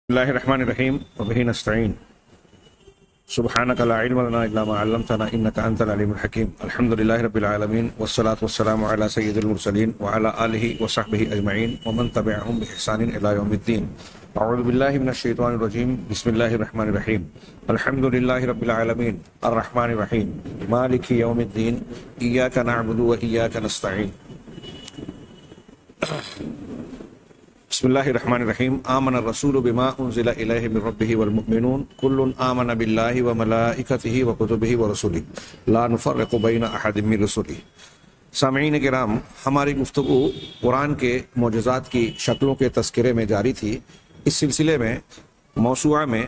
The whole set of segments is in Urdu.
اللہ الرحمن الرحیم وبہ نستعین سبحانک لا علم لنا الا ما علمتنا انک انت العلیم الحکیم الحمدللہ رب العالمین والصلاة والسلام علی سید المرسلین وعلی آلہ وصحبہ اجمعین ومن تبعہم بإحسان الی یوم الدین اعوذ باللہ من الشیطان الرجیم بسم اللہ الرحمن الرحیم الحمدللہ رب العالمین الرحمن الرحیم مالک یوم الدین ایاک نعبد و ایاک نستعین بسم اللہ الرحمن الرحیم آمن الرسول بما انزل الیہ من ربہ والمؤمنون کل آمن باللہ وملائکتہ وکتبہ ورسلہ لا نفرق بین احد من رسلہ۔ سامعین کرام، ہماری گفتگو قرآن کے معجزات کی شکلوں کے تذکرے میں جاری تھی۔ اس سلسلے میں موسوعہ میں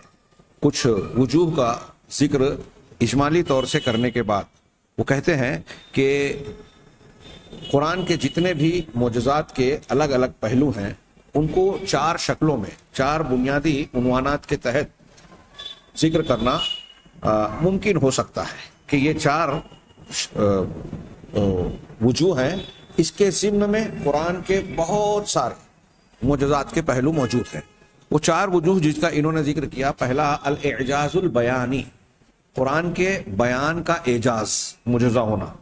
کچھ وجوہ کا ذکر اجمالی طور سے کرنے کے بعد وہ کہتے ہیں کہ قرآن کے جتنے بھی معجزات کے الگ الگ پہلو ہیں ان کو چار شکلوں میں، چار بنیادی عنوانات کے تحت ذکر کرنا ممکن ہو سکتا ہے کہ یہ چار وجوہ ہیں۔ اس کے ضمن میں قرآن کے بہت سارے معجزات کے پہلو موجود ہیں۔ وہ چار وجوہ جس کا انہوں نے ذکر کیا، پہلا الاعجاز البیانی، قرآن کے بیان کا اعجاز، معجزہ ہونا۔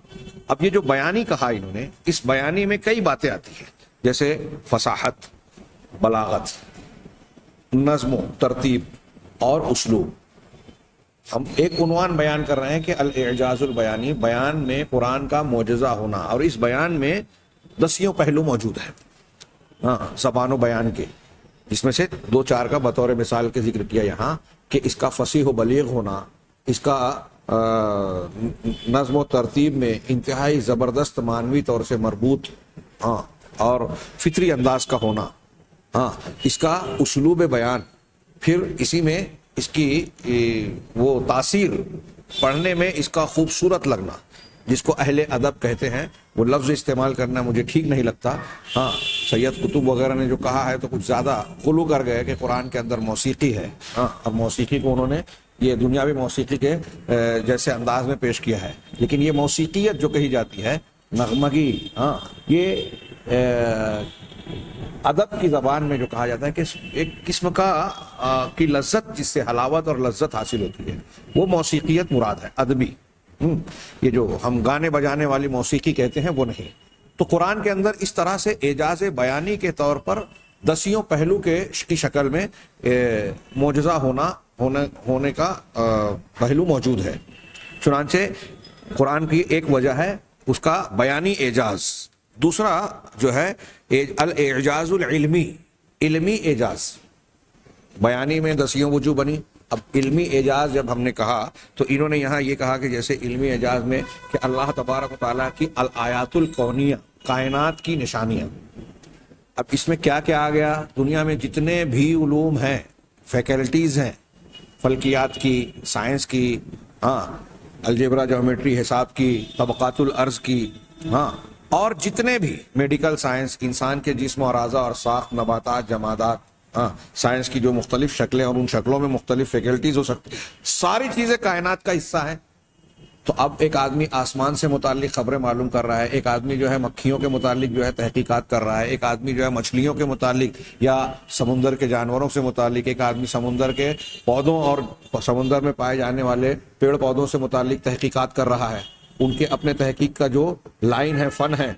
اب یہ جو بیانی کہا انہوں نے، اس بیانی میں کئی باتیں آتی ہیں، جیسے فصاحت، بلاغت، نظم و ترتیب اور اسلوب۔ ہم ایک عنوان بیان کر رہے ہیں کہ الاعجاز البیانی، بیان میں قرآن کا معجزہ ہونا، اور اس بیان میں 10 پہلو موجود ہیں، زبان و بیان کے، جس میں سے 2-4 کا بطور مثال کے ذکر کیا یہاں، کہ اس کا فصیح و بلیغ ہونا، اس کا نظم و ترتیب میں انتہائی زبردست معنوی طور سے مربوط اور فطری انداز کا ہونا، اس کا اسلوب بیان، پھر اسی میں اس کی وہ تاثیر، پڑھنے میں اس کا خوبصورت لگنا، جس کو اہل ادب کہتے ہیں۔ وہ لفظ استعمال کرنا مجھے ٹھیک نہیں لگتا، سید قطب وغیرہ نے جو کہا ہے تو کچھ زیادہ غلو کر گئے کہ قرآن کے اندر موسیقی ہے۔ اب موسیقی کو انہوں نے یہ دنیاوی موسیقی کے جیسے انداز میں پیش کیا ہے، لیکن یہ موسیقیت جو کہی جاتی ہے، نغمگی، یہ ادب کی زبان میں جو کہا جاتا ہے کہ ایک قسم کی لذت، جس سے حلاوت اور لذت حاصل ہوتی ہے، وہ موسیقیت مراد ہے، ادبی۔ یہ جو ہم گانے بجانے والی موسیقی کہتے ہیں وہ نہیں۔ تو قرآن کے اندر اس طرح سے اعجاز بیانی کے طور پر 10 پہلو کی شکل میں معجزہ ہونے کا پہلو موجود ہے۔ چنانچہ قرآن کی ایک وجہ ہے اس کا بیانی اعجاز۔ دوسرا جو ہے الاعجاز العلمی، علمی اعجاز۔ بیانی میں 10 وجوہ بنی، اب علمی اعجاز جب ہم نے کہا تو انہوں نے یہاں یہ کہا کہ جیسے علمی اعجاز میں کہ اللہ تبارک و تعالیٰ کی الآیات الکونیہ، کائنات کی نشانیاں۔ اب اس میں کیا کیا آ گیا؟ دنیا میں جتنے بھی علوم ہیں، فیکلٹیز ہیں، فلکیات کی، سائنس کی، الجبرا، جیومیٹری، حساب کی، طبقات الارض کی، اور جتنے بھی میڈیکل سائنس، انسان کے جسم اور اعضاء اور ساخت، نباتات، جمادات، سائنس کی جو مختلف شکلیں اور ان شکلوں میں مختلف فیکلٹیز ہو سکتی، ساری چیزیں کائنات کا حصہ ہیں۔ تو اب ایک آدمی آسمان سے متعلق خبریں معلوم کر رہا ہے، ایک آدمی جو ہے مکھیوں کے متعلق جو ہے تحقیقات کر رہا ہے، ایک آدمی جو ہے مچھلیوں کے متعلق یا سمندر کے جانوروں سے متعلق، ایک آدمی سمندر کے پودوں اور سمندر میں پائے جانے والے پیڑ پودوں سے متعلق تحقیقات کر رہا ہے۔ ان کے اپنے تحقیق کا جو لائن ہے، فن ہے،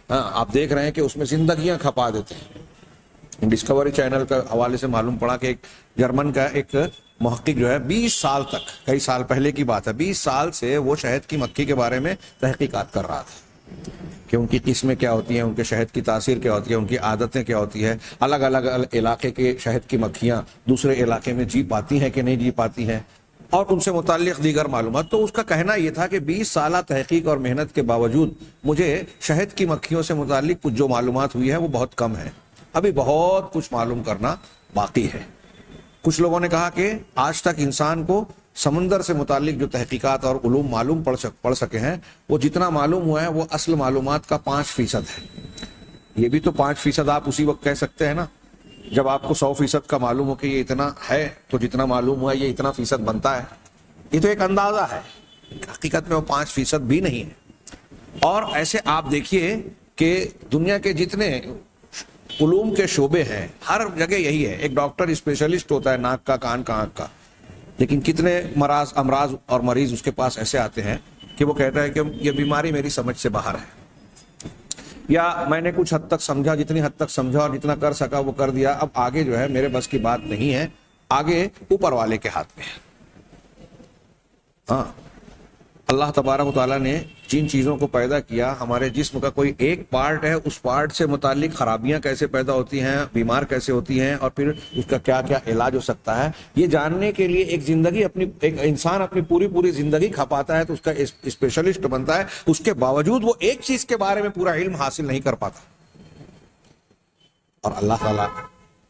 آپ دیکھ رہے ہیں کہ اس میں زندگیاں کھپا دیتے ہیں۔ ڈسکوری چینل کا حوالے سے معلوم پڑا کہ ایک جرمن کا ایک محقق جو ہے 20 سال تک، کئی سال پہلے کی بات ہے، 20 سال سے وہ شہد کی مکھی کے بارے میں تحقیقات کر رہا تھا کہ ان کی قسمیں کیا ہوتی ہیں، ان کے شہد کی تاثیر کیا ہوتی ہے، ان کی عادتیں کیا ہوتی ہے، الگ الگ علاقے کے شہد کی مکھیاں دوسرے علاقے میں جی پاتی ہیں کہ نہیں جی پاتی ہیں، اور ان سے متعلق دیگر معلومات۔ تو اس کا کہنا یہ تھا کہ 20 سالہ تحقیق اور محنت کے باوجود مجھے شہد کی مکھیوں سے متعلق کچھ جو معلومات ہوئی ہے وہ بہت کم ہے، ابھی بہت کچھ معلوم کرنا باقی ہے۔ کچھ لوگوں نے کہا کہ آج تک انسان کو سمندر سے متعلق جو تحقیقات اور علوم معلوم پڑ سکے ہیں، وہ جتنا معلوم ہوا ہے وہ اصل معلومات کا 5% ہے۔ یہ بھی تو 5% آپ اسی وقت کہہ سکتے ہیں نا، جب آپ کو 100% کا معلوم ہو کہ یہ اتنا ہے، تو جتنا معلوم ہوا یہ اتنا فیصد بنتا ہے۔ یہ تو ایک اندازہ ہے، حقیقت میں وہ 5% بھی نہیں ہے۔ اور ایسے آپ دیکھیے کہ دنیا کے جتنے علوم کے شعبے ہیں، ہر جگہ یہی ہے. ایک ڈاکٹر اسپیشلسٹ ہوتا ہے ناک کا، کان کا، آنکھ کا، لیکن کتنے امراض اور مریض اس کے پاس ایسے آتے ہیں کہ وہ کہتا ہے کہ یہ بیماری میری سمجھ سے باہر ہے، یا میں نے کچھ حد تک سمجھا، جتنی حد تک سمجھا اور جتنا کر سکا وہ کر دیا، اب آگے جو ہے میرے بس کی بات نہیں ہے، آگے اوپر والے کے ہاتھ میں ہے. ہاں، اللہ تبارک و تعالیٰ نے جن چیزوں کو پیدا کیا، ہمارے جسم کا کوئی ایک پارٹ ہے، اس پارٹ سے متعلق خرابیاں کیسے پیدا ہوتی ہیں، بیمار کیسے ہوتی ہیں، اور پھر اس کا کیا کیا علاج ہو سکتا ہے، یہ جاننے کے لیے ایک انسان اپنی پوری زندگی کھپاتا ہے تو اس کا اسپیشلسٹ بنتا ہے. اس کے باوجود وہ ایک چیز کے بارے میں پورا علم حاصل نہیں کر پاتا. اور اللہ تعالیٰ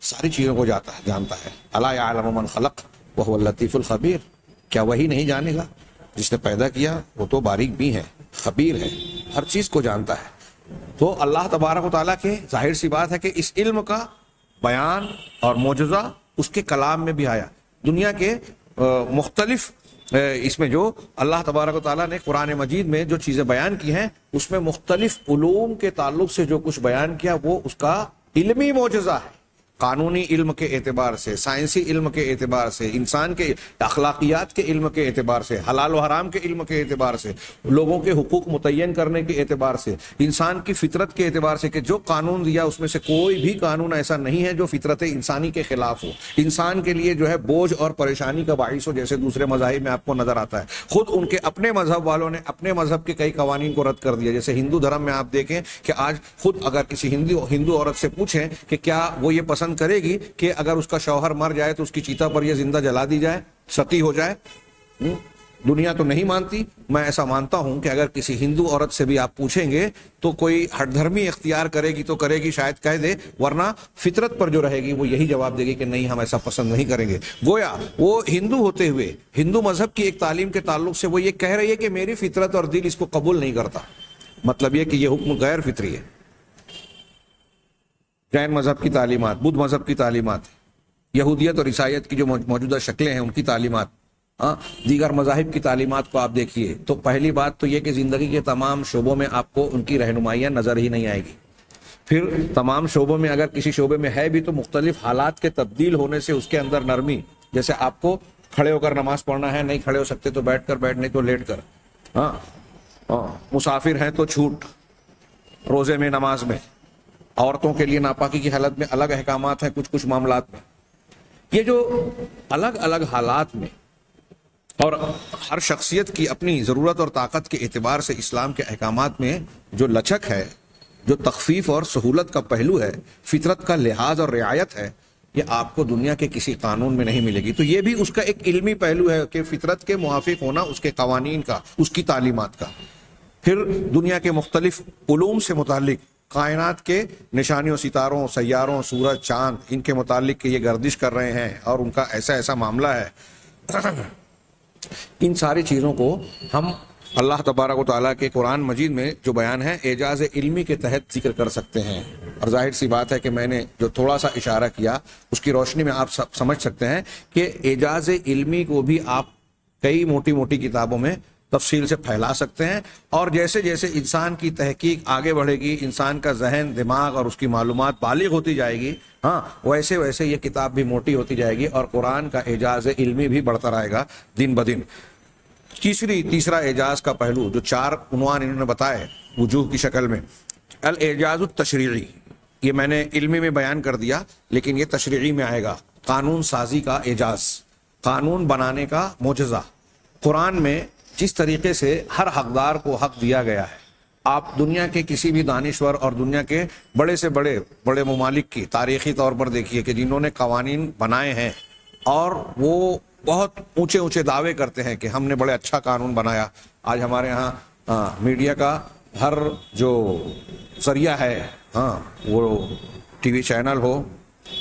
ساری چیزوں کو جانتا ہے. الا یعلم من خلق وهو اللطیف الخبیر. کیا وہی نہیں جانے گا؟ جس نے پیدا کیا وہ تو باریک بھی ہے، خبیر ہے، ہر چیز کو جانتا ہے. تو اللہ تبارک و تعالیٰ کے ظاہر سی بات ہے کہ اس علم کا بیان اور معجزہ اس کے کلام میں بھی آیا. دنیا کے مختلف اس میں جو اللہ تبارک و تعالیٰ نے قرآن مجید میں جو چیزیں بیان کی ہیں، اس میں مختلف علوم کے تعلق سے جو کچھ بیان کیا وہ اس کا علمی معجزہ ہے. قانونی علم کے اعتبار سے، سائنسی علم کے اعتبار سے، انسان کے اخلاقیات کے علم کے اعتبار سے، حلال و حرام کے علم کے اعتبار سے، لوگوں کے حقوق متعین کرنے کے اعتبار سے، انسان کی فطرت کے اعتبار سے کہ جو قانون دیا اس میں سے کوئی بھی قانون ایسا نہیں ہے جو فطرت انسانی کے خلاف ہو، انسان کے لیے جو ہے بوجھ اور پریشانی کا باعث ہو، جیسے دوسرے مذاہب میں آپ کو نظر آتا ہے. خود ان کے اپنے مذہب والوں نے اپنے مذہب کے کئی قوانین کو رد کر دیا. جیسے ہندو دھرم میں آپ دیکھیں کہ آج خود اگر کسی ہندو عورت سے پوچھیں کہ کیا وہ یہ پسند کرے گی کہ اگر اس کا شوہر مر جائے تو اس کی چیتا پر یہ زندہ جلا دی جائے، ستی ہو جائے؟ دنیا تو نہیں مانتی. میں ایسا مانتا ہوں کہ اگر کسی ہندو عورت سے بھی آپ پوچھیں گے تو کوئی ہٹ دھرمی اختیار کرے گی تو کرے گی، شاید کہہ دے، ورنہ فطرت پر جو رہے گی وہ یہی جواب دے گی کہ نہیں، ہم ایسا پسند نہیں کریں گے. گویا وہ ہندو ہوتے ہوئے ہندو مذہب کی ایک تعلیم کے تعلق سے وہ یہ کہہ رہی ہے کہ میری فطرت اور دل اس کو قبول نہیں کرتا. مطلب یہ کہ یہ حکم غیر فطری ہے. جین مذہب کی تعلیمات، بدھ مذہب کی تعلیمات، یہودیت اور عیسائیت کی جو موجودہ شکلیں ہیں ان کی تعلیمات، دیگر مذاہب کی تعلیمات کو آپ دیکھیے تو پہلی بات تو یہ کہ زندگی کے تمام شعبوں میں آپ کو ان کی رہنمائیاں نظر ہی نہیں آئے گی. پھر تمام شعبوں میں اگر کسی شعبے میں ہے بھی تو مختلف حالات کے تبدیل ہونے سے اس کے اندر نرمی، جیسے آپ کو کھڑے ہو کر نماز پڑھنا ہے، نہیں کھڑے ہو سکتے تو بیٹھ کر، بیٹھ نہیں تو لیٹ کر، مسافر ہیں تو چھوٹ، روزے میں، نماز میں، عورتوں کے لیے ناپاکی کی حالت میں الگ احکامات ہیں کچھ معاملات میں. یہ جو الگ الگ حالات میں اور ہر شخصیت کی اپنی ضرورت اور طاقت کے اعتبار سے اسلام کے احکامات میں جو لچک ہے، جو تخفیف اور سہولت کا پہلو ہے، فطرت کا لحاظ اور رعایت ہے، یہ آپ کو دنیا کے کسی قانون میں نہیں ملے گی. تو یہ بھی اس کا ایک علمی پہلو ہے کہ فطرت کے موافق ہونا اس کے قوانین کا، اس کی تعلیمات کا. پھر دنیا کے مختلف علوم سے متعلق کائنات کے نشانیوں، ستاروں، سیاروں، سورج، چاند، ان کے متعلق کہ یہ گردش کر رہے ہیں اور ان کا ایسا معاملہ ہے. ان ساری چیزوں کو ہم اللہ تبارک و تعالیٰ کے قرآن مجید میں جو بیان ہے اعجاز علمی کے تحت ذکر کر سکتے ہیں. اور ظاہر سی بات ہے کہ میں نے جو تھوڑا سا اشارہ کیا اس کی روشنی میں آپ سمجھ سکتے ہیں کہ اعجاز علمی کو بھی آپ کئی موٹی کتابوں میں تفصیل سے پھیلا سکتے ہیں. اور جیسے جیسے انسان کی تحقیق آگے بڑھے گی، انسان کا ذہن، دماغ اور اس کی معلومات بالغ ہوتی جائے گی، ویسے یہ کتاب بھی موٹی ہوتی جائے گی اور قرآن کا اعجاز علمی بھی بڑھتا رہے گا دن بدن. تیسرا اعجاز کا پہلو جو 4 عنوان انہوں نے بتائے وجوہ کی شکل میں، الاعجاز التشریعی، یہ میں نے علمی میں بیان کر دیا لیکن یہ تشریعی میں آئے گا. قانون سازی کا اعجاز، قانون بنانے کا معجزہ. قرآن میں جس طریقے سے ہر حقدار کو حق دیا گیا ہے، آپ دنیا کے کسی بھی دانشور اور دنیا کے بڑے سے بڑے ممالک کی تاریخی طور پر دیکھیے کہ جنہوں نے قوانین بنائے ہیں اور وہ بہت اونچے دعوے کرتے ہیں کہ ہم نے بڑے اچھا قانون بنایا. آج ہمارے ہاں میڈیا کا ہر جو ذریعہ ہے، وہ ٹی وی چینل ہو،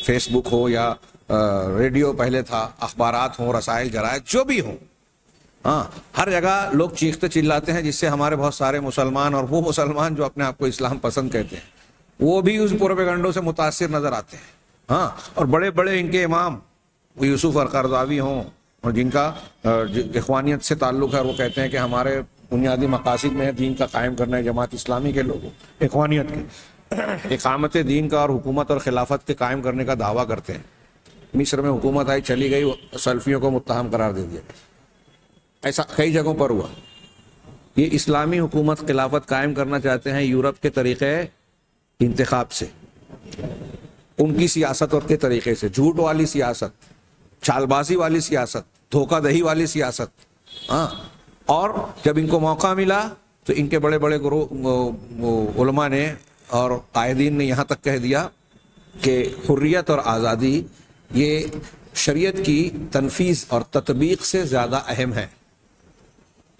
فیس بک ہو یا ریڈیو پہلے تھا، اخبارات ہوں، رسائل جرائد جو بھی ہوں، ہر جگہ لوگ چیختے چلاتے ہیں، جس سے ہمارے بہت سارے مسلمان اور وہ مسلمان جو اپنے آپ کو اسلام پسند کہتے ہیں وہ بھی اس پروپیگنڈوں سے متاثر نظر آتے ہیں. اور بڑے ان کے امام یوسف القرضاوی ہوں اور جن کا اخوانیت سے تعلق ہے، اور وہ کہتے ہیں کہ ہمارے بنیادی مقاصد میں دین کا قائم کرنا ہے، جماعت اسلامی کے لوگوں، اخوانیت کے، اقامت دین کا اور حکومت اور خلافت کے قائم کرنے کا دعویٰ کرتے ہیں. مصر میں حکومت آئی چلی گئی, سلفیوں کو متہم قرار دے دیا. ایسا کئی جگہوں پر ہوا. یہ اسلامی حکومت خلافت قائم کرنا چاہتے ہیں یورپ کے طریقے انتخاب سے, ان کی سیاست اور کے طریقے سے, جھوٹ والی سیاست, چال بازی والی سیاست, دھوکہ دہی والی سیاست. ہاں, اور جب ان کو موقع ملا تو ان کے بڑے بڑے علماء نے اور قائدین نے یہاں تک کہہ دیا کہ حریت اور آزادی یہ شریعت کی تنفیذ اور تطبیق سے زیادہ اہم ہے.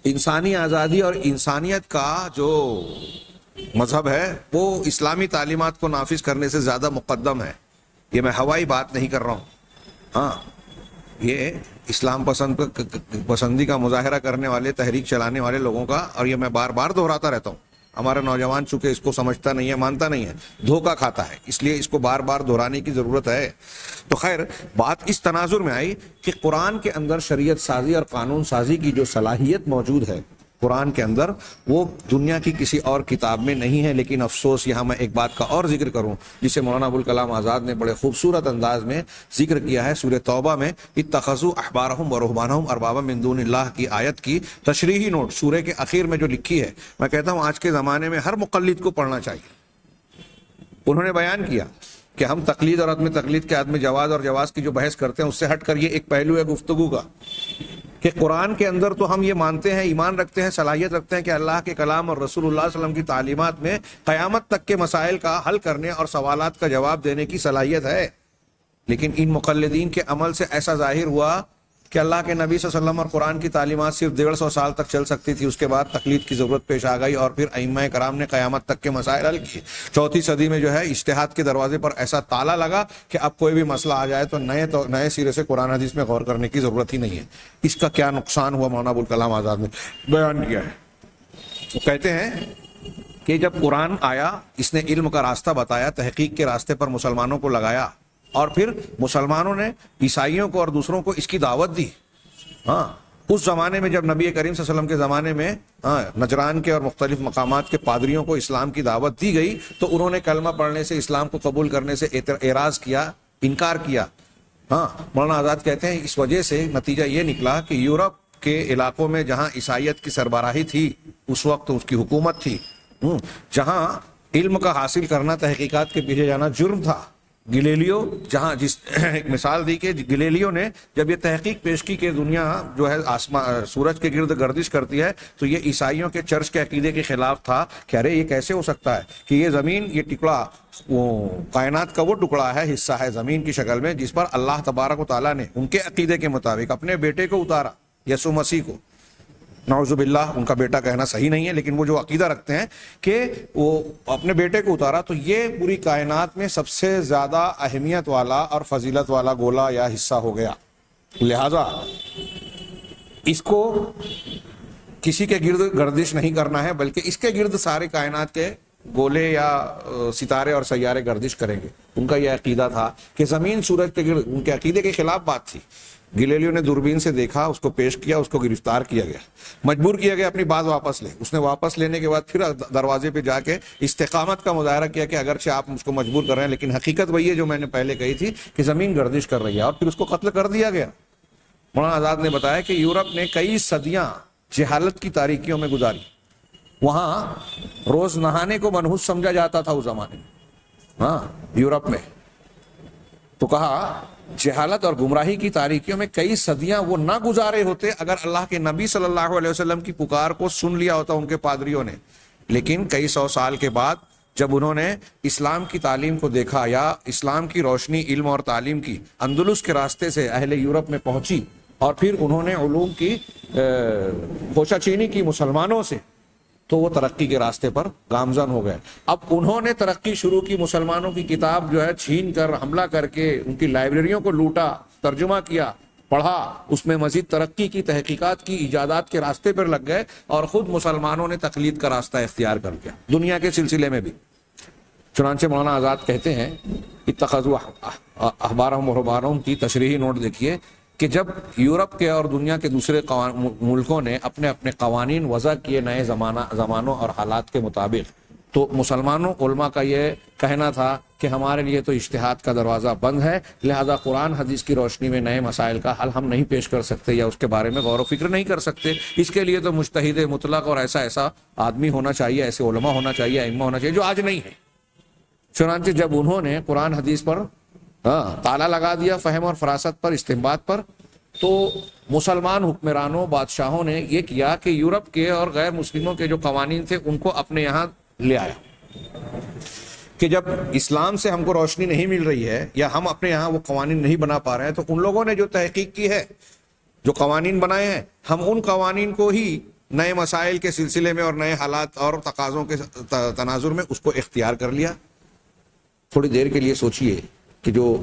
انسانی آزادی اور انسانیت کا جو مذہب ہے وہ اسلامی تعلیمات کو نافذ کرنے سے زیادہ مقدم ہے. یہ میں ہوائی بات نہیں کر رہا ہوں. ہاں, یہ اسلام پسندی کا مظاہرہ کرنے والے, تحریک چلانے والے لوگوں کا, اور یہ میں بار بار دہراتا رہتا ہوں. ہمارا نوجوان چونکہ اس کو سمجھتا نہیں ہے, مانتا نہیں ہے, دھوکہ کھاتا ہے, اس لیے اس کو بار بار دہرانے کی ضرورت ہے. تو خیر, بات اس تناظر میں آئی کہ قرآن کے اندر شریعت سازی اور قانون سازی کی جو صلاحیت موجود ہے قرآن کے اندر, وہ دنیا کی کسی اور کتاب میں نہیں ہے. لیکن افسوس, یہاں میں ایک بات کا اور ذکر کروں جسے مولانا ابوالکلام آزاد نے بڑے خوبصورت انداز میں ذکر کیا ہے سورہ توبہ میں, اتخذوا احبارہم ورہبانہم اربابا من دون اللہ کی آیت کی تشریحی نوٹ سورہ کے اخیر میں جو لکھی ہے. میں کہتا ہوں آج کے زمانے میں ہر مقلد کو پڑھنا چاہیے. انہوں نے بیان کیا کہ ہم تقلید اور عدم تقلید کے عدم جواز اور جواز کی جو بحث کرتے ہیں اس سے ہٹ کر یہ ایک پہلو ہے گفتگو کا کہ قرآن کے اندر تو ہم یہ مانتے ہیں, ایمان رکھتے ہیں, صلاحیت رکھتے ہیں کہ اللہ کے کلام اور رسول اللہ صلی اللہ علیہ وسلم کی تعلیمات میں قیامت تک کے مسائل کا حل کرنے اور سوالات کا جواب دینے کی صلاحیت ہے. لیکن ان مقلدین کے عمل سے ایسا ظاہر ہوا کہ اللہ کے نبی صلی اللہ علیہ وسلم اور قرآن کی تعلیمات صرف 150 سال تک چل سکتی تھی, اس کے بعد تقلید کی ضرورت پیش آ گئی اور پھر ائمہ کرام نے قیامت تک کے مسائل حل کیے. 4 صدی میں جو ہے اجتہاد کے دروازے پر ایسا تالا لگا کہ اب کوئی بھی مسئلہ آ جائے تو نئے سرے سے قرآن حدیث میں غور کرنے کی ضرورت ہی نہیں ہے. اس کا کیا نقصان ہوا مولانا ابوالکلام آزاد نے بیان کیا ہے. وہ کہتے ہیں کہ جب قرآن آیا اس نے علم کا راستہ بتایا, تحقیق کے راستے پر مسلمانوں کو لگایا, اور پھر مسلمانوں نے عیسائیوں کو اور دوسروں کو اس کی دعوت دی. ہاں, اس زمانے میں جب نبی کریم صلی اللہ علیہ وسلم کے زمانے میں نجران کے اور مختلف مقامات کے پادریوں کو اسلام کی دعوت دی گئی تو انہوں نے کلمہ پڑھنے سے, اسلام کو قبول کرنے سے اعراض کیا, انکار کیا. ہاں, مولانا آزاد کہتے ہیں اس وجہ سے نتیجہ یہ نکلا کہ یورپ کے علاقوں میں جہاں عیسائیت کی سربراہی تھی, اس وقت اس کی حکومت تھی, جہاں علم کا حاصل کرنا, تحقیقات کے پیچھے جانا جرم تھا. گلیلیو جہاں ایک مثال دی کہ گلیلیو نے جب یہ تحقیق پیش کی کہ دنیا جو ہے سورج کے گرد گردش کرتی ہے تو یہ عیسائیوں کے چرچ کے عقیدے کے خلاف تھا کہ ارے یہ کیسے ہو سکتا ہے کہ یہ زمین, یہ ٹکڑا وہ کائنات کا وہ ٹکڑا ہے, حصہ ہے زمین کی شکل میں جس پر اللہ تبارک و تعالیٰ نے ان کے عقیدے کے مطابق اپنے بیٹے کو اتارا, یسوع مسیح کو. نعوذ باللہ, ان کا بیٹا کہنا صحیح نہیں ہے لیکن وہ جو عقیدہ رکھتے ہیں کہ وہ اپنے بیٹے کو اتارا, تو یہ پوری کائنات میں سب سے زیادہ اہمیت والا اور فضیلت والا گولا یا حصہ ہو گیا. لہذا اس کو کسی کے گرد گردش نہیں کرنا ہے بلکہ اس کے گرد سارے کائنات کے گولے یا ستارے اور سیارے گردش کریں گے. ان کا یہ عقیدہ تھا کہ زمین سورج کے گرد, ان کے عقیدے کے خلاف بات تھی. گلیلیو نے دوربین سے دیکھا, اس کو پیش کیا, اس کو گرفتار کیا گیا, مجبور کیا گیا اپنی بات واپس لے. اس نے واپس لینے کے بعد پھر دروازے پہ جا کے استقامت کا مظاہرہ کیا کہ اگرچہ آپ مجھ کو مجبور کر رہے ہیں لیکن حقیقت وہی ہے جو میں نے پہلے کہی تھی کہ زمین گردش کر رہی ہے, اور پھر اس کو قتل کر دیا گیا. مولانا آزاد نے بتایا کہ یورپ نے کئی صدیاں جہالت کی تاریکیوں میں گزاری. وہاں روز نہانے کو منحوس سمجھا جاتا تھا اس زمانے میں, ہاں یورپ میں. تو کہا جہالت اور گمراہی کی تاریکیوں میں کئی صدیاں وہ نہ گزارے ہوتے اگر اللہ کے نبی صلی اللہ علیہ وسلم کی پکار کو سن لیا ہوتا ان کے پادریوں نے. لیکن کئی 100 سال کے بعد جب انہوں نے اسلام کی تعلیم کو دیکھا یا اسلام کی روشنی علم اور تعلیم کی اندلس کے راستے سے اہل یورپ میں پہنچی, اور پھر انہوں نے علوم کی خوشہ چینی کی مسلمانوں سے, تو وہ ترقی کے راستے پر گامزن ہو گئے. اب انہوں نے ترقی شروع کی, مسلمانوں کی کتاب جو ہے چھین کر, حملہ کر کے ان کی لائبریریوں کو لوٹا, ترجمہ کیا, پڑھا, اس میں مزید ترقی کی, تحقیقات کی, ایجادات کے راستے پر لگ گئے, اور خود مسلمانوں نے تقلید کا راستہ اختیار کر لیا دنیا کے سلسلے میں بھی. چنانچہ مولانا آزاد کہتے ہیں اتخذوا احبارہم ورہبانہم کی تشریحی نوٹ دیکھیے کہ جب یورپ کے اور دنیا کے دوسرے ملکوں نے اپنے اپنے قوانین وضع کیے نئے زمانوں اور حالات کے مطابق, تو مسلمانوں علماء کا یہ کہنا تھا کہ ہمارے لیے تو اجتہاد کا دروازہ بند ہے، لہذا قرآن حدیث کی روشنی میں نئے مسائل کا حل ہم نہیں پیش کر سکتے یا اس کے بارے میں غور و فکر نہیں کر سکتے، اس کے لیے تو مجتہد مطلق اور ایسا آدمی ہونا چاہیے، ایسے علماء ہونا چاہیے، ائمہ ہونا چاہیے، جو آج نہیں ہے۔ چنانچہ جب انہوں نے قرآن حدیث پر تالا لگا دیا، فہم اور فراست پر، استنباط پر، تو مسلمان حکمرانوں بادشاہوں نے یہ کیا کہ یورپ کے اور غیر مسلموں کے جو قوانین تھے ان کو اپنے یہاں لے آیا کہ جب اسلام سے ہم کو روشنی نہیں مل رہی ہے یا ہم اپنے یہاں وہ قوانین نہیں بنا پا رہے ہیں، تو ان لوگوں نے جو تحقیق کی ہے، جو قوانین بنائے ہیں، ہم ان قوانین کو ہی نئے مسائل کے سلسلے میں اور نئے حالات اور تقاضوں کے تناظر میں اس کو اختیار کر لیا۔ تھوڑی دیر کے لیے سوچئے کہ جو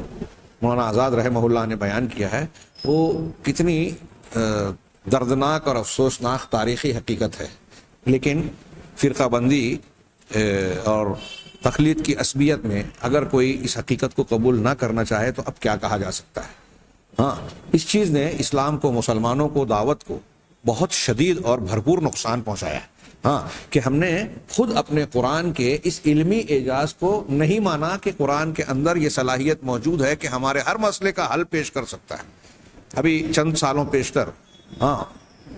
مولانا آزاد رحمہ اللہ نے بیان کیا ہے وہ کتنی دردناک اور افسوسناک تاریخی حقیقت ہے، لیکن فرقہ بندی اور تقلید کی عصبیت میں اگر کوئی اس حقیقت کو قبول نہ کرنا چاہے تو اب کیا کہا جا سکتا ہے۔ ہاں، اس چیز نے اسلام کو، مسلمانوں کو، دعوت کو بہت شدید اور بھرپور نقصان پہنچایا ہے۔ ہاں، کہ ہم نے خود اپنے قرآن کے اس علمی اعجاز کو نہیں مانا کہ قرآن کے اندر یہ صلاحیت موجود ہے کہ ہمارے ہر مسئلے کا حل پیش کر سکتا ہے۔ ابھی چند سالوں پیشتر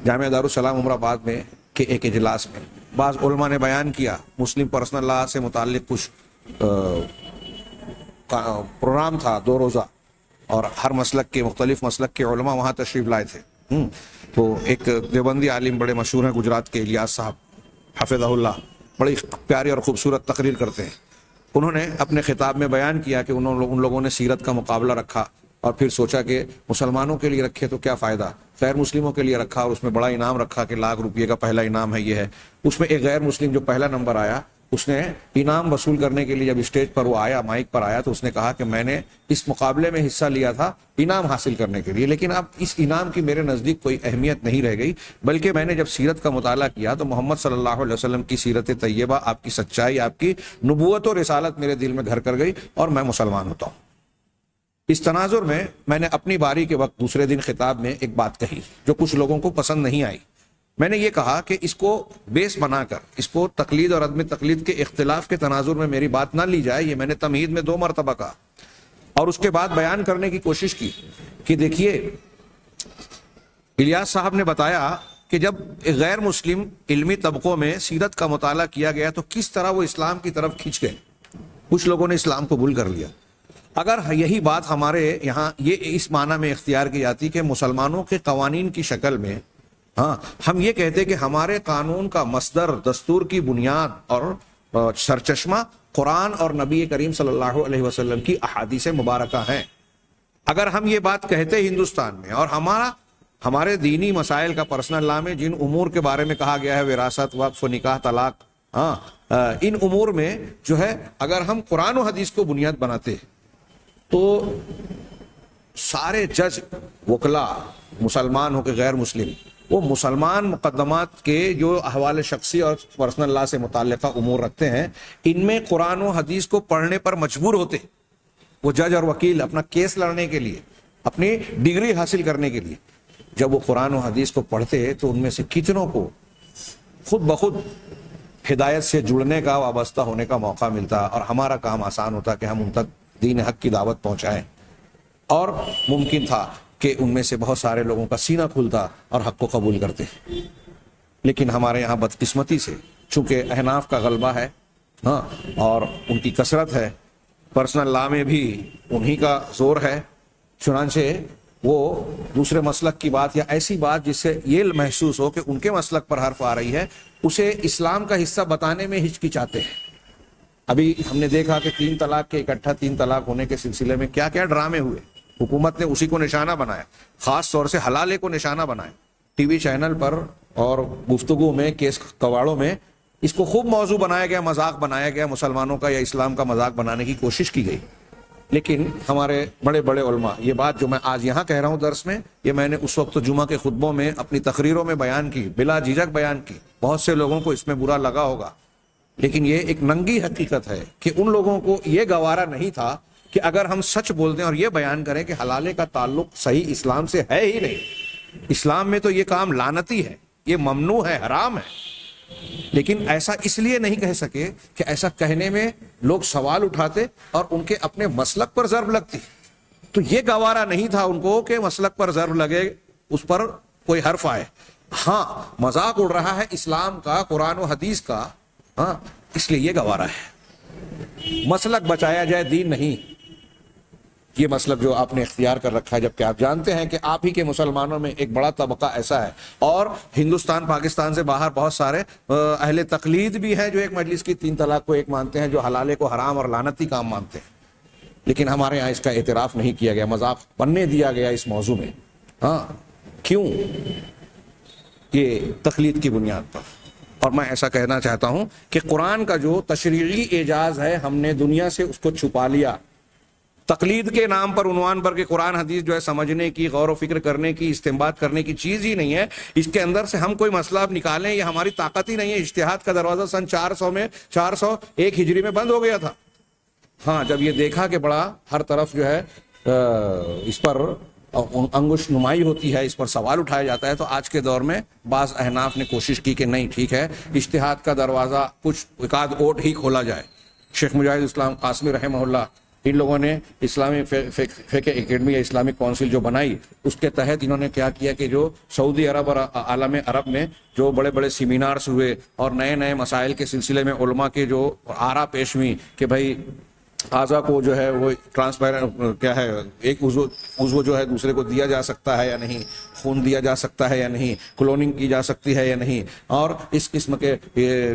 جامعہ دارالسلام عمر آباد میں کے ایک اجلاس میں بعض علماء نے بیان کیا، مسلم پرسنل لا سے متعلق کچھ پروگرام تھا 2 روزہ، اور ہر مسلک کے، مختلف مسلک کے علماء وہاں تشریف لائے تھے۔ تو ایک دیوبندی عالم بڑے مشہور ہیں گجرات کے، الیاس صاحب حفظہ اللہ، بڑی پیاری اور خوبصورت تقریر کرتے ہیں۔ انہوں نے اپنے خطاب میں بیان کیا کہ ان لوگوں نے سیرت کا مقابلہ رکھا اور پھر سوچا کہ مسلمانوں کے لیے رکھے تو کیا فائدہ، غیر مسلموں کے لیے رکھا اور اس میں بڑا انعام رکھا کہ ₹1,00,000 کا پہلا انعام ہے یہ ہے۔ اس میں ایک غیر مسلم جو پہلا نمبر آیا، اس نے انعام وصول کرنے کے لیے جب اسٹیج پر وہ آیا، مائک پر آیا، تو اس نے کہا کہ میں نے اس مقابلے میں حصہ لیا تھا انعام حاصل کرنے کے لیے، لیکن اب اس انعام کی میرے نزدیک کوئی اہمیت نہیں رہ گئی، بلکہ میں نے جب سیرت کا مطالعہ کیا تو محمد صلی اللہ علیہ وسلم کی سیرت طیبہ، آپ کی سچائی، آپ کی نبوت و رسالت میرے دل میں گھر کر گئی اور میں مسلمان ہوتا ہوں۔ اس تناظر میں میں نے اپنی باری کے وقت دوسرے دن خطاب میں ایک بات کہی جو کچھ لوگوں کو پسند نہیں آئی۔ میں نے یہ کہا کہ اس کو بیس بنا کر، اس کو تقلید اور عدم تقلید کے اختلاف کے تناظر میں میری بات نہ لی جائے۔ یہ میں نے تمہید میں 2 مرتبہ کہا اور اس کے بعد بیان کرنے کی کوشش کی کہ دیکھیے، الیاس صاحب نے بتایا کہ جب غیر مسلم علمی طبقوں میں سیرت کا مطالعہ کیا گیا تو کس طرح وہ اسلام کی طرف کھنچ گئے، کچھ لوگوں نے اسلام قبول کر لیا۔ اگر یہی بات ہمارے یہاں یہ اس معنی میں اختیار کی جاتی کہ مسلمانوں کے قوانین کی شکل میں ہم یہ کہتے کہ ہمارے قانون کا مصدر، دستور کی بنیاد اور سرچشمہ قرآن اور نبی کریم صلی اللہ علیہ وسلم کی احادیث مبارکہ ہیں، اگر ہم یہ بات کہتے ہندوستان میں، اور ہمارے دینی مسائل کا پرسنل لا میں جن امور کے بارے میں کہا گیا ہے، وراثت، وقف، نکاح، طلاق، ان امور میں جو ہے اگر ہم قرآن و حدیث کو بنیاد بناتے تو سارے جج، وکلا، مسلمان ہو کے غیر مسلم، وہ مسلمان مقدمات کے جو احوال شخصی اور پرسنل لا سے متعلقہ امور رکھتے ہیں، ان میں قرآن و حدیث کو پڑھنے پر مجبور ہوتے، وہ جج اور وکیل اپنا کیس لڑنے کے لیے، اپنی ڈگری حاصل کرنے کے لیے جب وہ قرآن و حدیث کو پڑھتے تو ان میں سے کتنوں کو خود بخود ہدایت سے جڑنے کا، وابستہ ہونے کا موقع ملتا اور ہمارا کام آسان ہوتا کہ ہم ان تک دین حق کی دعوت پہنچائیں، اور ممکن تھا کہ ان میں سے بہت سارے لوگوں کا سینہ کھلتا اور حق کو قبول کرتے۔ لیکن ہمارے یہاں بدقسمتی سے چونکہ احناف کا غلبہ ہے اور ان کی کثرت ہے، پرسنل لا میں بھی انہی کا زور ہے، چنانچہ وہ دوسرے مسلک کی بات یا ایسی بات جس سے یہ محسوس ہو کہ ان کے مسلک پر حرف آ رہی ہے، اسے اسلام کا حصہ بتانے میں ہچکچاتے ہیں۔ ابھی ہم نے دیکھا کہ 3 طلاق کے اکٹھا 3 طلاق ہونے کے سلسلے میں کیا کیا ڈرامے ہوئے، حکومت نے اسی کو نشانہ بنایا، خاص طور سے حلالے کو نشانہ بنایا، ٹی وی چینل پر اور گفتگو میں، کیس کواڑوں میں اس کو خوب موضوع بنایا گیا، مذاق بنایا گیا، مسلمانوں کا یا اسلام کا مذاق بنانے کی کوشش کی گئی۔ لیکن ہمارے بڑے بڑے علماء، یہ بات جو میں آج یہاں کہہ رہا ہوں درس میں، یہ میں نے اس وقت جمعہ کے خطبوں میں اپنی تقریروں میں بیان کی، بلا جھجک بیان کی۔ بہت سے لوگوں کو اس میں برا لگا ہوگا، لیکن یہ ایک ننگی حقیقت ہے کہ ان لوگوں کو یہ گوارا نہیں تھا کہ اگر ہم سچ بولتے ہیں اور یہ بیان کریں کہ حلالے کا تعلق صحیح اسلام سے ہے ہی نہیں، اسلام میں تو یہ کام لعنتی ہے، یہ ممنوع ہے، حرام ہے، لیکن ایسا اس لیے نہیں کہہ سکے کہ ایسا کہنے میں لوگ سوال اٹھاتے اور ان کے اپنے مسلک پر ضرب لگتی. تو یہ گوارا نہیں تھا ان کو کہ مسلک پر ضرب لگے, اس پر کوئی حرف آئے. ہاں مذاق اڑ رہا ہے اسلام کا, قرآن و حدیث کا, ہاں اس لیے یہ گوارا ہے. مسلک بچایا جائے, دین نہیں. یہ مسلک جو آپ نے اختیار کر رکھا ہے, جبکہ آپ جانتے ہیں کہ آپ ہی کے مسلمانوں میں ایک بڑا طبقہ ایسا ہے, اور ہندوستان پاکستان سے باہر بہت سارے اہل تقلید بھی ہیں جو ایک مجلس کی 3 طلاق کو ایک مانتے ہیں, جو حلالے کو حرام اور لعنتی کام مانتے ہیں. لیکن ہمارے یہاں اس کا اعتراف نہیں کیا گیا, مذاق بننے دیا گیا اس موضوع میں. ہاں کیوں؟ یہ تقلید کی بنیاد پر. اور میں ایسا کہنا چاہتا ہوں کہ قرآن کا جو تشریعی اعجاز ہے, ہم نے دنیا سے اس کو چھپا لیا. تقلید کے نام پر, عنوان پر, کہ قرآن حدیث جو ہے سمجھنے کی, غور و فکر کرنے کی, استنباط کرنے کی چیز ہی نہیں ہے. اس کے اندر سے ہم کوئی مسئلہ اب نکالیں, یہ ہماری طاقت ہی نہیں ہے. اجتہاد کا دروازہ سن 401 ہجری میں بند ہو گیا تھا. ہاں جب یہ دیکھا کہ بڑا ہر طرف جو ہے اس پر انگوش نمائی ہوتی ہے, اس پر سوال اٹھایا جاتا ہے, تو آج کے دور میں بعض احناف نے کوشش کی کہ نہیں ٹھیک ہے, اجتہاد کا دروازہ کچھ ایک اوٹ ہی کھولا جائے. شیخ مجاہد اسلام قاسمی رحمہ اللہ, ان لوگوں نے اسلامی فقہ اکیڈمی یا اسلامک کونسل جو بنائی, اس کے تحت انہوں نے کیا کیا کہ جو سعودی عرب اور عالم عرب میں جو بڑے بڑے سیمینارز ہوئے اور نئے نئے مسائل کے سلسلے میں علماء کے جو آرا پیش ہوئی کہ بھائی اعضا کو جو ہے وہ ٹرانسپیرنٹ کیا ہے, ایک عضو جو ہے دوسرے کو دیا جا سکتا ہے یا نہیں, خون دیا جا سکتا ہے یا نہیں, کلوننگ کی جا سکتی ہے یا نہیں, اور اس قسم کے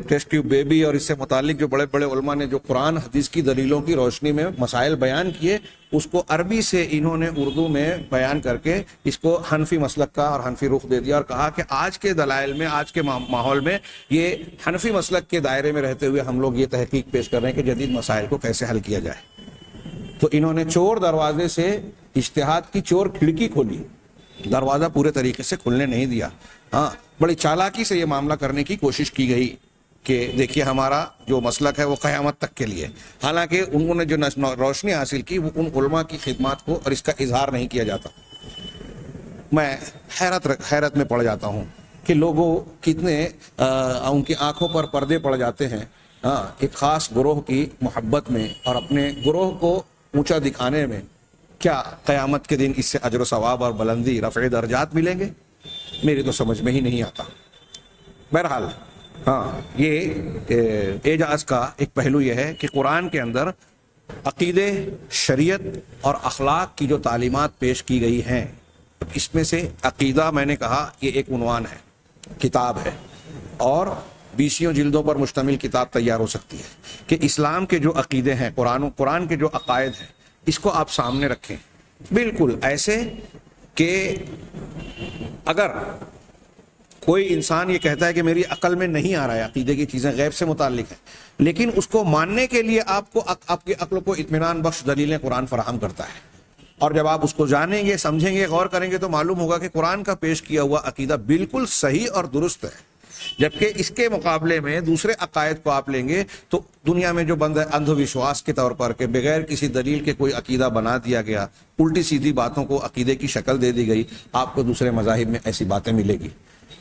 ٹیسٹ ٹیوب بیبی اور اس سے متعلق جو بڑے بڑے علماء نے جو قرآن حدیث کی دلیلوں کی روشنی میں مسائل بیان کیے, اس کو عربی سے انہوں نے اردو میں بیان کر کے اس کو حنفی مسلک کا اور حنفی رخ دے دیا, اور کہا کہ آج کے دلائل میں, آج کے ماحول میں یہ حنفی مسلک کے دائرے میں رہتے ہوئے ہم لوگ یہ تحقیق پیش کر رہے ہیں کہ جدید مسائل کو کیسے حل کیا جائے. تو انہوں نے چور دروازے سے اجتہاد کی چور کھڑکی کھولی, دروازہ پورے طریقے سے کھلنے نہیں دیا. ہاں بڑی چالاکی سے یہ معاملہ کرنے کی کوشش کی گئی کہ دیکھیے ہمارا جو مسلک ہے وہ قیامت تک کے لیے. حالانکہ انہوں نے جو روشنی حاصل کی وہ ان علماء کی خدمات کو اور اس کا اظہار نہیں کیا جاتا. میں حیرت میں پڑ جاتا ہوں کہ لوگوں کتنے ان کی آنکھوں پر پردے پڑ جاتے ہیں ایک خاص گروہ کی محبت میں اور اپنے گروہ کو اونچا دکھانے میں. کیا قیامت کے دن اس سے اجر و ثواب اور بلندی, رفع درجات ملیں گے؟ میری تو سمجھ میں ہی نہیں آتا. بہرحال ہاں یہ اعجاز کا ایک پہلو یہ ہے کہ قرآن کے اندر عقیدے, شریعت اور اخلاق کی جو تعلیمات پیش کی گئی ہیں, اس میں سے عقیدہ میں نے کہا یہ ایک عنوان ہے, کتاب ہے, اور 20 جلدوں پر مشتمل کتاب تیار ہو سکتی ہے کہ اسلام کے جو عقیدے ہیں, قرآن کے جو عقائد ہیں, اس کو آپ سامنے رکھیں بالکل ایسے کہ اگر کوئی انسان یہ کہتا ہے کہ میری عقل میں نہیں آ رہا ہے, عقیدے کی چیزیں غیب سے متعلق ہیں, لیکن اس کو ماننے کے لیے آپ کی عقل کو اطمینان بخش دلیلیں قرآن فراہم کرتا ہے. اور جب آپ اس کو جانیں گے, سمجھیں گے, غور کریں گے تو معلوم ہوگا کہ قرآن کا پیش کیا ہوا عقیدہ بالکل صحیح اور درست ہے. جبکہ اس کے مقابلے میں دوسرے عقائد کو آپ لیں گے تو دنیا میں جو بند اندھ وشواس کے طور پر کہ بغیر کسی دلیل کے کوئی عقیدہ بنا دیا گیا, الٹی سیدھی باتوں کو عقیدے کی شکل دے دی گئی, آپ کو دوسرے مذاہب میں ایسی باتیں ملے گی.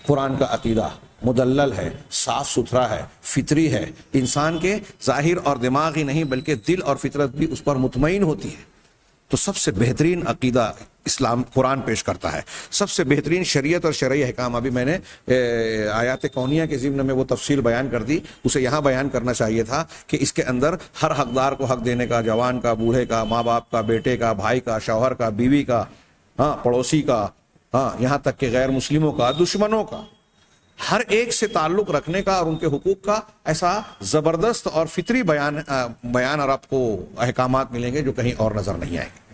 قرآن کا عقیدہ مدلل ہے, صاف ستھرا ہے, فطری ہے, انسان کے ظاہر اور دماغ ہی نہیں بلکہ دل اور فطرت بھی اس پر مطمئن ہوتی ہے. تو سب سے بہترین عقیدہ اسلام قرآن پیش کرتا ہے, سب سے بہترین شریعت اور شرعی احکام. ابھی میں نے آیات کونیہ کے ضمن میں وہ تفصیل بیان کر دی, اسے یہاں بیان کرنا چاہیے تھا کہ اس کے اندر ہر حقدار کو حق دینے کا, جوان کا, بوڑھے کا, ماں باپ کا, بیٹے کا, بھائی کا, شوہر کا, بیوی کا, ہاں پڑوسی کا, ہاں یہاں تک کہ غیر مسلموں کا, دشمنوں کا, ہر ایک سے تعلق رکھنے کا اور ان کے حقوق کا ایسا زبردست اور فطری بیان اور آپ کو احکامات ملیں گے جو کہیں اور نظر نہیں آئیں گے.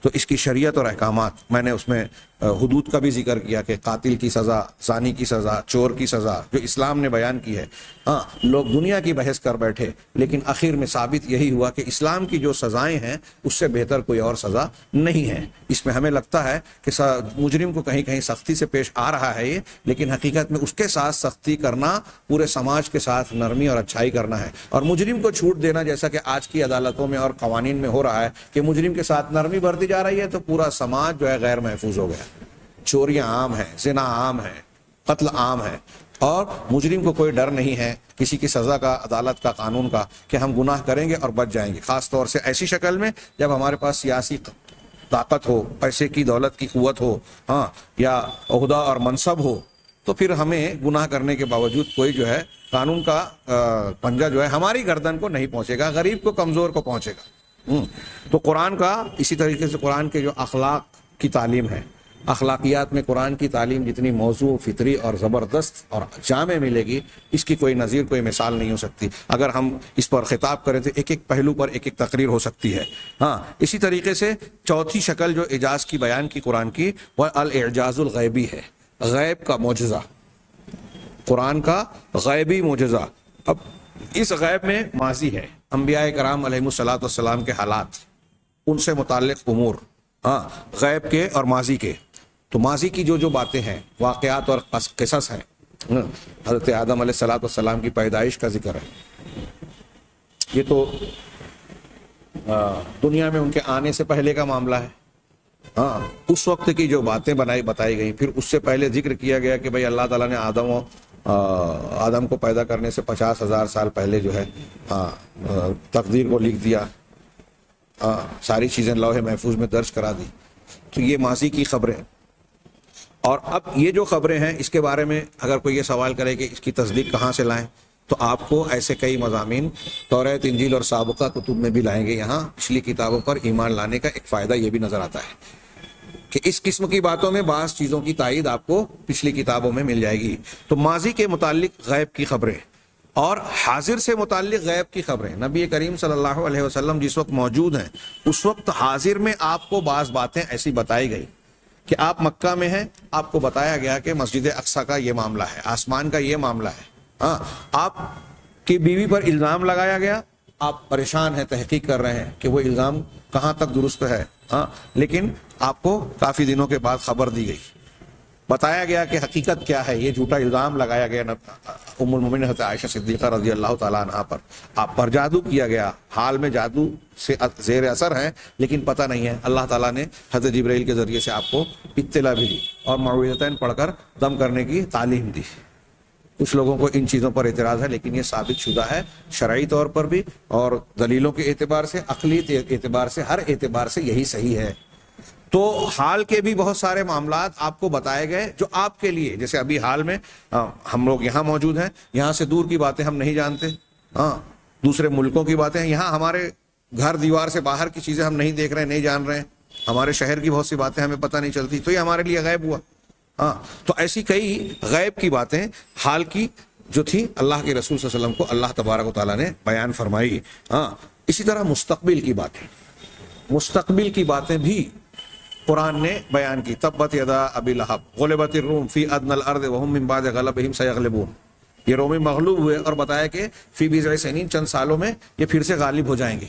تو اس کی شریعت اور احکامات, میں نے اس میں حدود کا بھی ذکر کیا کہ قاتل کی سزا, زانی کی سزا, چور کی سزا جو اسلام نے بیان کی ہے. ہاں لوگ دنیا کی بحث کر بیٹھے, لیکن آخر میں ثابت یہی ہوا کہ اسلام کی جو سزائیں ہیں اس سے بہتر کوئی اور سزا نہیں ہے. اس میں ہمیں لگتا ہے کہ مجرم کو کہیں کہیں سختی سے پیش آ رہا ہے یہ, لیکن حقیقت میں اس کے ساتھ سختی کرنا پورے سماج کے ساتھ نرمی اور اچھائی کرنا ہے. اور مجرم کو چھوٹ دینا, جیسا کہ آج کی عدالتوں میں اور قوانین میں ہو رہا ہے کہ مجرم کے ساتھ نرمی برتی جا رہی ہے, تو پورا سماج جو ہے غیر محفوظ ہو گیا. چوریاں عام ہیں, زنا عام ہے, قتل عام ہے, اور مجرم کو کوئی ڈر نہیں ہے کسی کی سزا کا، عدالت کا، قانون کا، کہ ہم گناہ کریں گے اور بچ جائیں گے، خاص طور سے ایسی شکل میں جب ہمارے پاس سیاسی طاقت ہو، پیسے کی، دولت کی قوت ہو، ہاں، یا عہدہ اور منصب ہو، تو پھر ہمیں گناہ کرنے کے باوجود کوئی جو ہے قانون کا پنجہ جو ہے ہماری گردن کو نہیں پہنچے گا، غریب کو، کمزور کو پہنچے گا۔ تو قرآن کا اسی طریقے سے قرآن کے جو اخلاق کی تعلیم ہے، اخلاقیات میں قرآن کی تعلیم جتنی موضوع، فطری اور زبردست اور جامع ملے گی، اس کی کوئی نظیر، کوئی مثال نہیں ہو سکتی۔ اگر ہم اس پر خطاب کریں تو ایک ایک پہلو پر ایک ایک تقریر ہو سکتی ہے۔ ہاں، اسی طریقے سے چوتھی شکل جو اعجاز کی بیان کی قرآن کی، وہ الاعجاز الغیبی ہے، غیب کا معجزہ، قرآن کا غیبی معجزہ۔ اب اس غیب میں ماضی ہے، انبیاء کرام علیہ الصلوۃ والسلام کے حالات، ان سے متعلق امور، ہاں، غیب کے اور ماضی کے۔ تو ماضی کی جو باتیں ہیں، واقعات اور قصص ہیں، حضرت آدم علیہ الصلوۃ والسلام کی پیدائش کا ذکر ہے، یہ تو دنیا میں ان کے آنے سے پہلے کا معاملہ ہے۔ ہاں، اس وقت کی جو باتیں بتائی گئی، پھر اس سے پہلے ذکر کیا گیا کہ بھئی اللہ تعالیٰ نے آدم کو پیدا کرنے سے 50,000 سال پہلے جو ہے تقدیر کو لکھ دیا، ساری چیزیں لوح محفوظ میں درج کرا دی۔ تو یہ ماضی کی خبریں، اور اب یہ جو خبریں ہیں اس کے بارے میں اگر کوئی یہ سوال کرے کہ اس کی تصدیق کہاں سے لائیں، تو آپ کو ایسے کئی مضامین توریت، انجیل اور سابقہ کتب میں بھی لائیں گے۔ یہاں پچھلی کتابوں پر ایمان لانے کا ایک فائدہ یہ بھی نظر آتا ہے کہ اس قسم کی باتوں میں بعض چیزوں کی تائید آپ کو پچھلی کتابوں میں مل جائے گی۔ تو ماضی کے متعلق غیب کی خبریں اور حاضر سے متعلق غیب کی خبریں، نبی کریم صلی اللہ علیہ وسلم جس وقت موجود ہیں اس وقت حاضر میں آپ کو بعض باتیں ایسی بتائی گئی کہ آپ مکہ میں ہیں، آپ کو بتایا گیا کہ مسجد اقصیٰ کا یہ معاملہ ہے، آسمان کا یہ معاملہ ہے۔ ہاں، آپ کی بیوی پر الزام لگایا گیا، آپ پریشان ہیں، تحقیق کر رہے ہیں کہ وہ الزام کہاں تک درست ہے، ہاں، لیکن آپ کو کافی دنوں کے بعد خبر دی گئی، بتایا گیا کہ حقیقت کیا ہے، یہ جھوٹا الزام لگایا گیا ام المومنین حضرت عائشہ صدیقہ رضی اللہ تعالیٰ عنہا پر، آپ پر جادو کیا گیا، حال میں جادو سے زیر اثر ہے لیکن پتہ نہیں ہے۔ اللہ تعالیٰ نے حضرت جبرائیل کے ذریعے سے آپ کو اطلاع بھی دی اور معوذتین پڑھ کر دم کرنے کی تعلیم دی۔ کچھ لوگوں کو ان چیزوں پر اعتراض ہے، لیکن یہ ثابت شدہ ہے شرعی طور پر بھی، اور دلیلوں کے اعتبار سے، عقلی اعتبار سے، ہر اعتبار سے یہی صحیح ہے۔ تو حال کے بھی بہت سارے معاملات آپ کو بتائے گئے جو آپ کے لیے، جیسے ابھی حال میں ہم لوگ یہاں موجود ہیں، یہاں سے دور کی باتیں ہم نہیں جانتے، ہاں، دوسرے ملکوں کی باتیں، یہاں ہمارے گھر دیوار سے باہر کی چیزیں ہم نہیں دیکھ رہے، نہیں جان رہے ہیں، ہمارے شہر کی بہت سی باتیں ہمیں پتہ نہیں چلتی، تو یہ ہمارے لیے غیب ہوا۔ ہاں، تو ایسی کئی غیب کی باتیں حال کی جو تھی اللہ کے رسول صلی اللہ علیہ وسلم کو اللہ تبارک و تعالیٰ نے بیان فرمائی۔ ہاں، اسی طرح مستقبل کی باتیں، مستقبل کی باتیں بھی قرآن نے بیان کی۔ تبت یدا ابی لہب غلبت الروم فی ادنی الارض وهم من بعد غلبهم سیغلبون، یہ رومی مغلوب ہوئے اور بتایا کہ فی بضع سنین، چند سالوں میں یہ پھر سے غالب ہو جائیں گے۔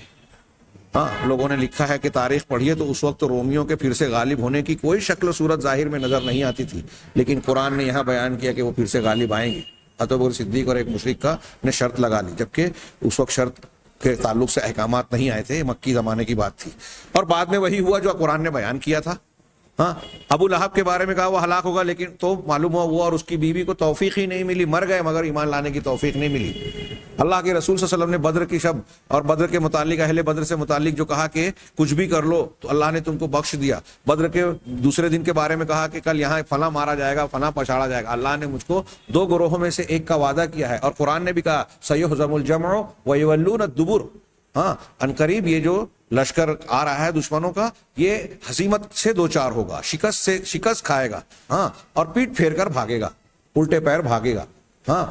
ہاں، لوگوں نے لکھا ہے کہ تاریخ پڑھیے تو اس وقت رومیوں کے پھر سے غالب ہونے کی کوئی شکل و صورت ظاہر میں نظر نہیں آتی تھی، لیکن قرآن نے یہاں بیان کیا کہ وہ پھر سے غالب آئیں گے۔ ابو بکر صدیق اور ایک مشرک کا نے شرط لگا لی، جبکہ اس وقت شرط کے تعلق سے احکامات نہیں آئے تھے، مکی زمانے کی بات تھی، اور بعد میں وہی ہوا جو قرآن نے بیان کیا تھا۔ ہاں، ابو لہب کے بارے میں کہا وہ ہلاک ہوگا، لیکن تو معلوم ہوا وہ اور اس کی بیوی کو توفیق ہی نہیں ملی، مر گئے مگر ایمان لانے کی توفیق نہیں ملی۔ اللہ کے رسول صلی اللہ علیہ وسلم نے بدر کی شب اور بدر کے متعلق، اہل بدر سے متعلق جو کہا کہ کچھ بھی کر لو تو اللہ نے تم کو بخش دیا، بدر کے دوسرے دن کے بارے میں کہا کہ کل یہاں فلاں مارا جائے گا، فلاں پچھاڑا جائے گا، اللہ نے مجھ کو دو گروہوں میں سے ایک کا وعدہ کیا ہے، اور قرآن نے بھی کہا سیہزم الجمع ویولون الدبر، ہاں، عنقریب یہ جو لشکر آ رہا ہے دشمنوں کا، یہ ہزیمت سے دو چار ہوگا، شکست کھائے گا، ہاں، اور پیٹ پھیر کر بھاگے گا، الٹے پیر بھاگے گا۔ ہاں،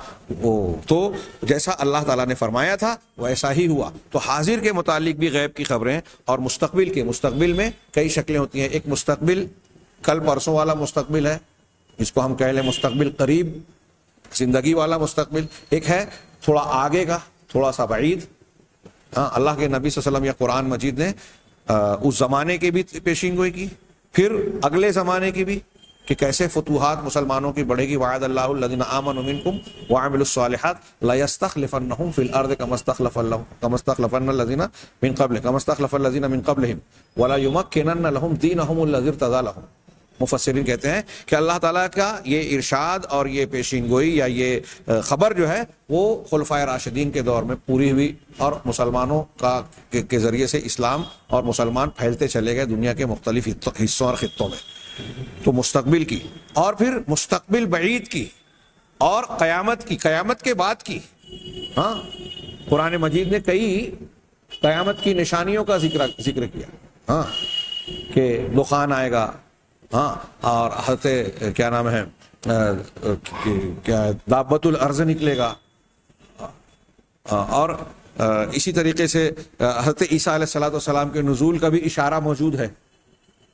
تو جیسا اللہ تعالیٰ نے فرمایا تھا وہ ایسا ہی ہوا۔ تو حاضر کے متعلق بھی غیب کی خبریں، اور مستقبل میں کئی شکلیں ہوتی ہیں۔ ایک مستقبل کل پرسوں والا مستقبل ہے، جس کو ہم کہہ لیں مستقبل قریب، زندگی والا مستقبل۔ ایک ہے تھوڑا آگے کا، تھوڑا سا بعید۔ ہاں، اللہ کے نبی صلی اللہ علیہ وسلم یا قرآن مجید نے اس زمانے کی بھی پیشین گوئی کی، پھر اگلے زمانے کی بھی، کہ کیسے فتوحات مسلمانوں کی بڑھے گی۔ وعد اللہ الذین آمنوا منکم وعملوا الصالحات لیستخلفنہم فی الارض کما استخلف الذین من قبلہم ولایمکنن لہم دینہم الذی ارتضی لہم۔ مفسرین کہتے ہیں کہ اللہ تعالیٰ کا یہ ارشاد اور یہ پیشین گوئی یا یہ خبر جو ہے وہ خلفائے راشدین کے دور میں پوری ہوئی، اور مسلمانوں کے ذریعے سے اسلام اور مسلمان پھیلتے چلے گئے دنیا کے مختلف حصوں اور خطوں میں۔ تو مستقبل کی، اور پھر مستقبل بعید کی، اور قیامت کے بعد کی۔ ہاں، قرآن مجید نے کئی قیامت کی نشانیوں کا ذکر کیا، ہاں، کہ دخان آئے گا، ہاں، اور حضرت کیا نام ہے دابۃ الارض نکلے گا، اور اسی طریقے سے حضرت عیسیٰ علیہ السلام کے نزول کا بھی اشارہ موجود ہے،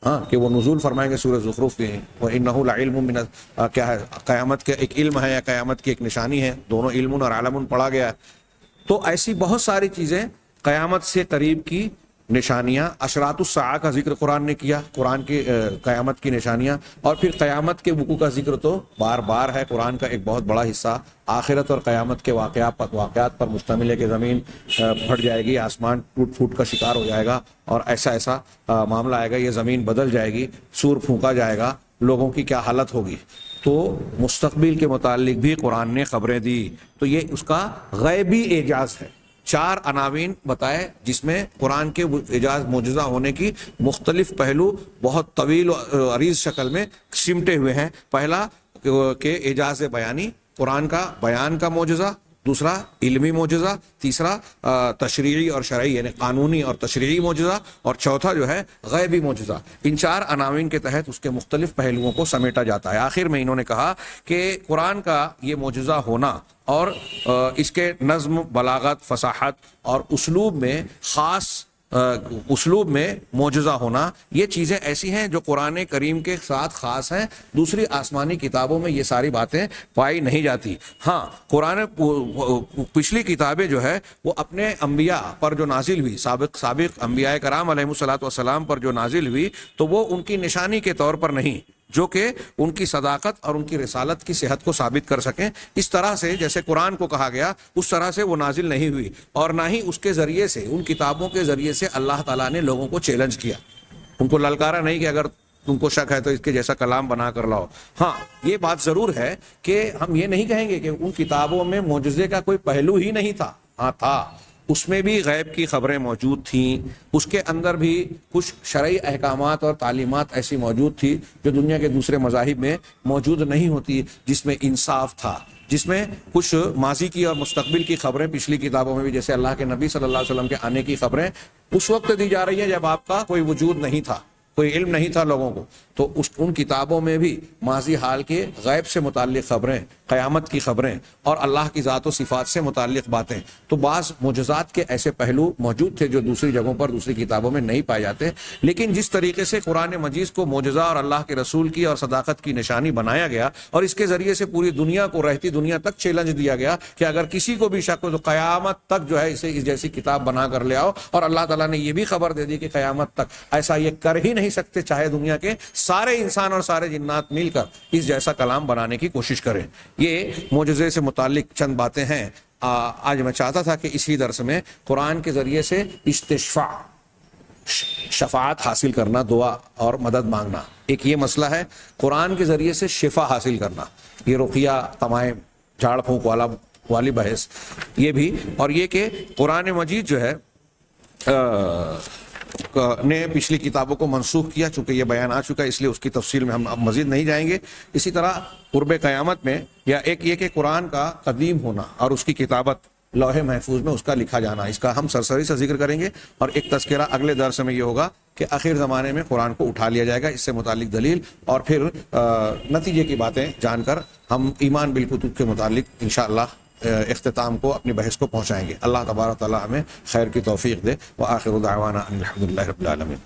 ہاں، کہ وہ نزول فرمائیں گے سورہ زخرف میں، وَإِنَّهُ لَعِلْمٌ مِّنَ کیا ہے، قیامت کے ایک علم ہے یا قیامت کی ایک نشانی ہے، دونوں علم اور عالم پڑھا گیا ہے۔ تو ایسی بہت ساری چیزیں قیامت سے قریب کی نشانیاں، اشراط الساعہ کا ذکر قرآن نے کیا، قرآن کی قیامت کی نشانیاں، اور پھر قیامت کے وقوع کا ذکر تو بار بار ہے، قرآن کا ایک بہت بڑا حصہ آخرت اور قیامت کے واقعات پر مشتمل ہے، کہ زمین پھٹ جائے گی، آسمان ٹوٹ پھوٹ کا شکار ہو جائے گا، اور ایسا معاملہ آئے گا، یہ زمین بدل جائے گی، سور پھونکا جائے گا، لوگوں کی کیا حالت ہوگی۔ تو مستقبل کے متعلق بھی قرآن نے خبریں دی، تو یہ اس کا غیبی اعجاز ہے۔ 4 عناوین بتائے جس میں قرآن کے اعجاز معجزہ ہونے کی مختلف پہلو بہت طویل و عریض شکل میں سمٹے ہوئے ہیں۔ پہلا کہ اعجاز بیانی، قرآن کا بیان کا معجزہ، دوسرا علمی معجزہ، تیسرا تشریعی اور شرعی یعنی قانونی اور تشریعی معجزہ، اور چوتھا جو ہے غیبی معجزہ۔ ان 4 عناوین کے تحت اس کے مختلف پہلوؤں کو سمیٹا جاتا ہے۔ آخر میں انہوں نے کہا کہ قرآن کا یہ معجزہ ہونا اور اس کے نظم، بلاغت، فصاحت اور اسلوب میں معجزہ ہونا، یہ چیزیں ایسی ہیں جو قرآن کریم کے ساتھ خاص ہیں، دوسری آسمانی کتابوں میں یہ ساری باتیں پائی نہیں جاتی۔ ہاں، قرآن پچھلی کتابیں جو ہے وہ اپنے انبیاء پر جو نازل ہوئی، سابق انبیاء کرام علیہ الصلوۃ والسلام پر جو نازل ہوئی، تو وہ ان کی نشانی کے طور پر نہیں، جو کہ ان کی صداقت اور ان کی رسالت کی صحت کو ثابت کر سکیں۔ اس طرح سے جیسے قرآن کو کہا گیا اس طرح سے وہ نازل نہیں ہوئی، اور نہ ہی اس کے ذریعے سے، ان کتابوں کے ذریعے سے اللہ تعالیٰ نے لوگوں کو چیلنج کیا، ان کو للکارا نہیں کہ اگر تم کو شک ہے تو اس کے جیسا کلام بنا کر لاؤ۔ ہاں، یہ بات ضرور ہے کہ ہم یہ نہیں کہیں گے کہ ان کتابوں میں معجزے کا کوئی پہلو ہی نہیں تھا، ہاں تھا، اس میں بھی غیب کی خبریں موجود تھیں، اس کے اندر بھی کچھ شرعی احکامات اور تعلیمات ایسی موجود تھی جو دنیا کے دوسرے مذاہب میں موجود نہیں ہوتی، جس میں انصاف تھا، جس میں کچھ ماضی کی اور مستقبل کی خبریں پچھلی کتابوں میں بھی، جیسے اللہ کے نبی صلی اللہ علیہ وسلم کے آنے کی خبریں اس وقت دی جا رہی ہیں جب آپ کا کوئی وجود نہیں تھا، کوئی علم نہیں تھا لوگوں کو، تو ان کتابوں میں بھی ماضی حال کے غیب سے متعلق خبریں، قیامت کی خبریں اور اللہ کی ذات و صفات سے متعلق باتیں، تو بعض معجزات کے ایسے پہلو موجود تھے جو دوسری جگہوں پر، دوسری کتابوں میں نہیں پائے جاتے۔ لیکن جس طریقے سے قرآن مجید کو معجزہ اور اللہ کے رسول کی اور صداقت کی نشانی بنایا گیا، اور اس کے ذریعے سے پوری دنیا کو، رہتی دنیا تک چیلنج دیا گیا کہ اگر کسی کو بھی شک ہو تو قیامت تک جو ہے اسے اس جیسی کتاب بنا کر لے آؤ، اور اللہ تعالیٰ نے یہ بھی خبر دے دی کہ قیامت تک ایسا یہ کر ہی نہیں سکتے، چاہے دنیا کے سارے انسان اور سارے جنات مل کر اس جیسا کلام بنانے کی کوشش کریں۔ یہ معجزے سے متعلق چند باتیں ہیں۔ آج میں چاہتا تھا کہ اسی درس میں قرآن کے ذریعے سے استشفاء، شفاعت حاصل کرنا، دعا اور مدد مانگنا، ایک یہ مسئلہ ہے۔ قرآن کے ذریعے سے شفا حاصل کرنا، یہ رقیہ، تمائم، جھاڑ پھونک والی بحث، یہ بھی، اور یہ کہ قرآن مجید جو ہے نے پچھلی کتابوں کو منسوخ کیا، چونکہ یہ بیان آ چکا ہے اس لیے اس کی تفصیل میں ہم اب مزید نہیں جائیں گے۔ اسی طرح قرب قیامت میں، یا ایک یہ کہ قرآن کا قدیم ہونا اور اس کی کتابت لوح محفوظ میں اس کا لکھا جانا، اس کا ہم سرسری سے ذکر کریں گے، اور ایک تذکرہ اگلے درس میں یہ ہوگا کہ آخر زمانے میں قرآن کو اٹھا لیا جائے گا، اس سے متعلق دلیل، اور پھر نتیجے کی باتیں جان کر ہم ایمان بالکتب کے متعلق انشاءاللہ اختتام کو، اپنی بحث کو پہنچائیں گے۔ اللہ تبارک و تعالی ہمیں خیر کی توفیق دے۔ وآخر دعوانا ان الحمد للہ رب العالمین۔